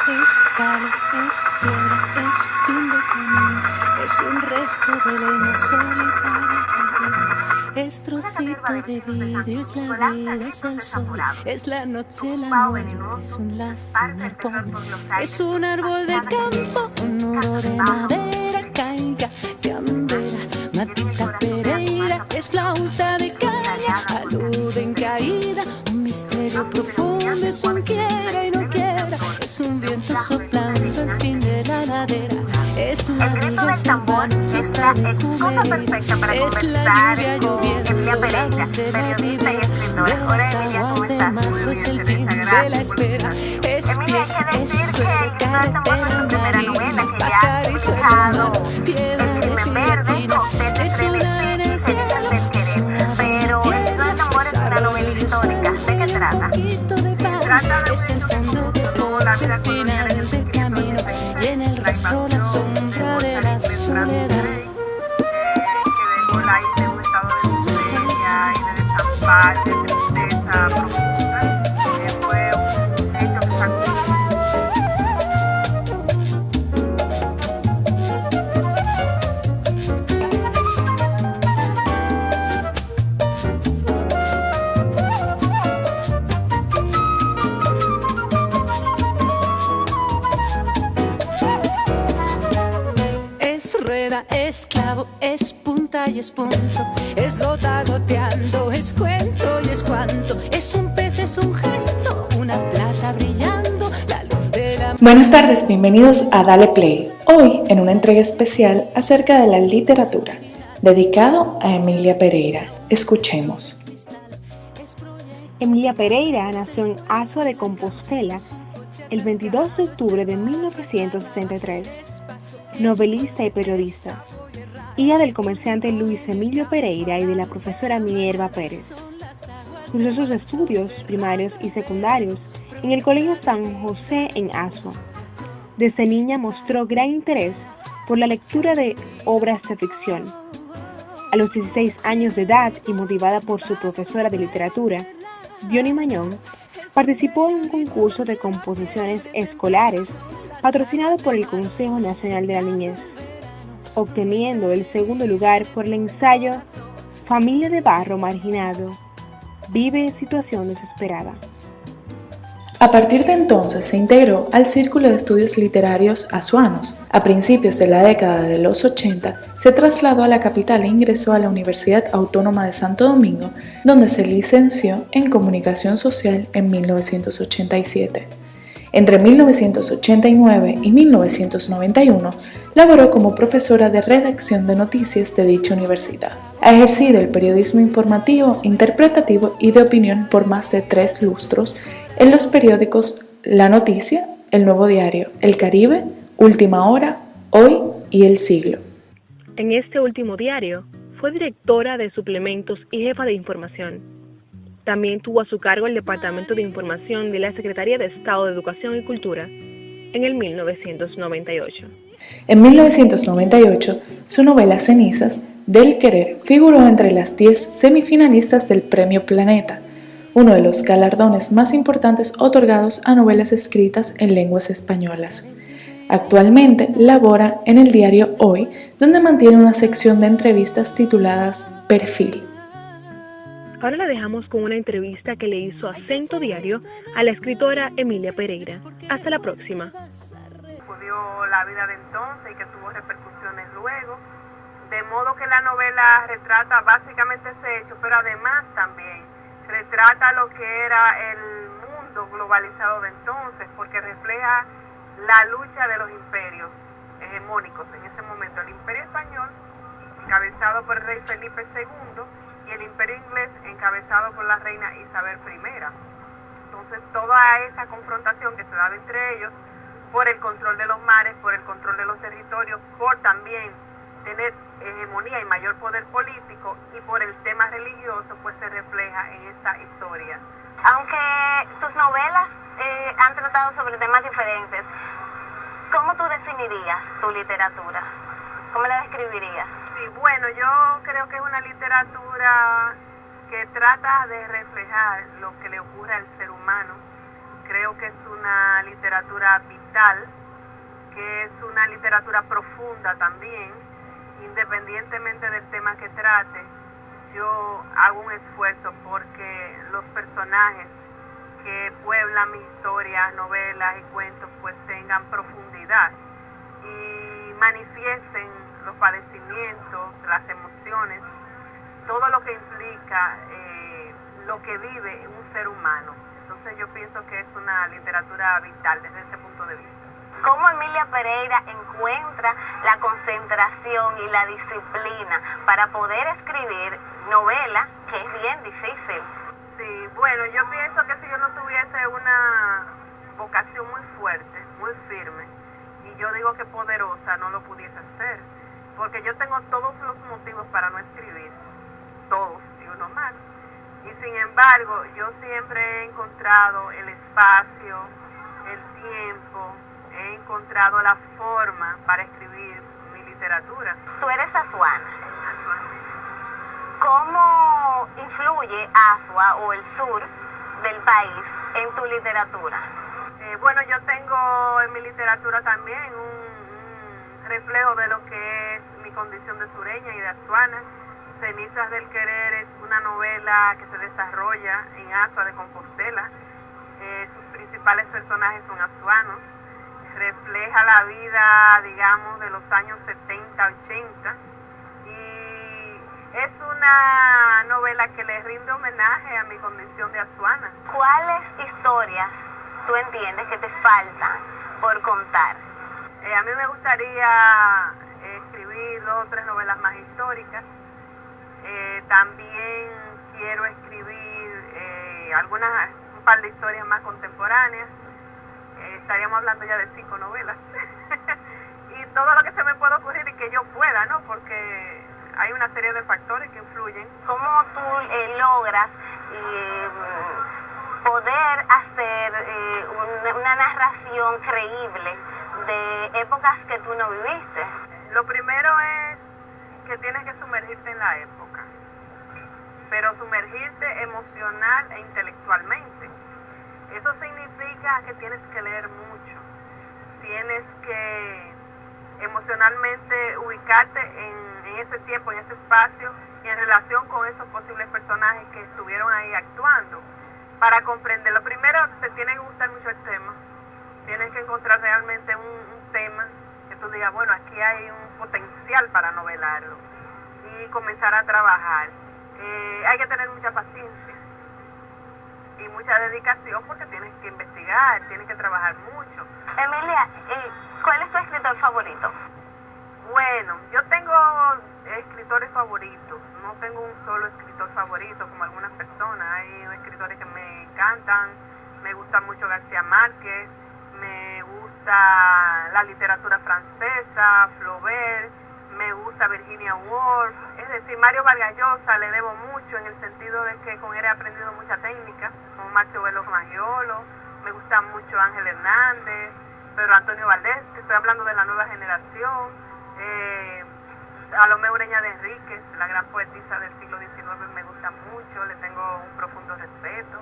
Es palo, es piedra, es fin de camino, es un resto de leña solitaria perdida. Es trocito de vidrio, es la vida, es el sol, es la noche, la muerte, es un lazo, un arpón, es un árbol del campo, un nudo de madera, caiga, candela, Matita Pereira, es flauta de caña, alude en caída, un misterio profundo, es un quiera y no quiera, es un viento soplando el fin de la ladera, es la liga salvando fiesta de Cumeira, es la lluvia lloviendo, la voz de la ribera, de las aguas de marzo, es el fin de la espera, es pie, es suelo, carretera marina, pajarito en la mar, piedra de filachinas, es una en el cielo, es una de la tierra, es arroyo y escudo y un poquito de pan, es el fondo de todo el final del camino y en el rostro la sombra de la soledad. Que dejó la isla en un estado de miseria y de desamparo, de tristeza profunda, fue un hecho que sacudió. Es rueda, es clavo, es punta y es punto, es gota goteando, es cuento y es cuanto, es un pez, es un gesto, una plata brillando, la luz de la... Buenas tardes, bienvenidos a Dale Play, hoy en una entrega especial acerca de la literatura, dedicado a Emilia Pereira. Escuchemos. Emilia Pereira nació en Azua de Compostela el 22 de octubre de 1963, novelista y periodista, hija del comerciante Luis Emilio Pereira y de la profesora Minerva Pérez. Cursó sus estudios primarios y secundarios en el Colegio San José en Azua. Desde niña mostró gran interés por la lectura de obras de ficción. A los 16 años de edad y motivada por su profesora de literatura, Diony Mañón, participó en un concurso de composiciones escolares patrocinado por el Consejo Nacional de la Niñez, obteniendo el segundo lugar por el ensayo Familia de barro marginado, vive en situación desesperada. A partir de entonces se integró al Círculo de Estudios Literarios Azuanos. A principios de la década de los 80 se trasladó a la capital e ingresó a la Universidad Autónoma de Santo Domingo, donde se licenció en Comunicación Social en 1987. Entre 1989 y 1991 laboró como profesora de redacción de noticias de dicha universidad. Ha ejercido el periodismo informativo, interpretativo y de opinión por más de 3 lustros en los periódicos La Noticia, El Nuevo Diario, El Caribe, Última Hora, Hoy y El Siglo. En este último diario fue directora de suplementos y jefa de información. También tuvo a su cargo el Departamento de Información de la Secretaría de Estado de Educación y Cultura en el 1998. En 1998, su novela Cenizas, del Querer, figuró entre las 10 semifinalistas del Premio Planeta, uno de los galardones más importantes otorgados a novelas escritas en lenguas españolas. Actualmente labora en el diario Hoy, donde mantiene una sección de entrevistas tituladas Perfil. Ahora la dejamos con una entrevista que le hizo Acento Diario a la escritora Emilia Pereira. Hasta la próxima. Sacudió la vida de entonces y que tuvo repercusiones luego, de modo que la novela retrata básicamente ese hecho, pero además también retrata lo que era el mundo globalizado de entonces, porque refleja la lucha de los imperios hegemónicos en ese momento, el imperio español encabezado por el rey Felipe II y el imperio inglés encabezado por la reina Isabel I. Entonces toda esa confrontación que se daba entre ellos por el control de los mares, por el control de los territorios, por también tener hegemonía y mayor poder político y por el tema religioso, pues se refleja en esta historia. Aunque tus novelas han tratado sobre temas diferentes, ¿cómo tú definirías tu literatura? ¿Cómo la describirías? Sí, bueno, yo creo que es una literatura que trata de reflejar lo que le ocurre al ser humano Creo que es una literatura vital, que es una literatura profunda también, independientemente del tema que trate. Yo hago un esfuerzo porque los personajes que pueblan mis historias, novelas y cuentos pues tengan profundidad y manifiesten los padecimientos, las emociones, todo lo que implica lo que vive un ser humano. Entonces yo pienso que es una literatura vital desde ese punto de vista. ¿Cómo Emilia Pereira encuentra la concentración y la disciplina para poder escribir novela, que es bien difícil? Sí, bueno, yo pienso que si yo no tuviese una vocación muy fuerte, muy firme, y yo digo que poderosa, no lo pudiese hacer, porque yo tengo todos los motivos para no escribir, todos y uno más. Y sin embargo, yo siempre he encontrado el espacio, el tiempo, he encontrado la forma para escribir mi literatura. Tú eres azuana. ¿Cómo influye Azua o el sur del país en tu literatura? Bueno, yo tengo en mi literatura también un reflejo de lo que es mi condición de sureña y de azuana. Cenizas del Querer es una novela que se desarrolla en Azua de Compostela. Sus principales personajes son azuanos. Refleja la vida, digamos, de los años 70, 80. Y es una novela que le rinde homenaje a mi condición de azuana. ¿Cuáles historias tú entiendes que te faltan por contar? A mí me gustaría escribir 2 o 3 novelas más históricas. También quiero escribir un par de historias más contemporáneas. Estaríamos hablando ya de 5 novelas. Y todo lo que se me pueda ocurrir y que yo pueda, ¿no? Porque hay una serie de factores que influyen. ¿Cómo tú logras poder hacer una narración creíble de épocas que tú no viviste? Lo primero es que tienes que sumergirte en la época, pero sumergirte emocional e intelectualmente. Eso significa que tienes que leer mucho, tienes que emocionalmente ubicarte en ese tiempo, en ese espacio y en relación con esos posibles personajes que estuvieron ahí actuando. Para comprender, lo primero, te tiene que gustar mucho el tema, tienes que encontrar realmente un tema que tú digas, bueno, aquí hay un potencial para novelarlo y comenzar a trabajar. Hay que tener mucha paciencia y mucha dedicación porque tienes que investigar, tienes que trabajar mucho. Emilia, ¿cuál es tu escritor favorito? Bueno, yo tengo escritores favoritos, no tengo un solo escritor favorito como algunas personas. Hay escritores que me encantan, me gusta mucho García Márquez, me gusta la literatura francesa, Flaubert, me gusta Virginia Woolf, es decir, Mario Vargas Llosa le debo mucho en el sentido de que con él he aprendido mucha técnica, como Marcio Velo Maggiolo, me gusta mucho Ángel Hernández, Pedro Antonio Valdés, te estoy hablando de la nueva generación, Salomé Ureña de Enríquez, la gran poetisa del siglo XIX, me gusta mucho, le tengo un profundo respeto.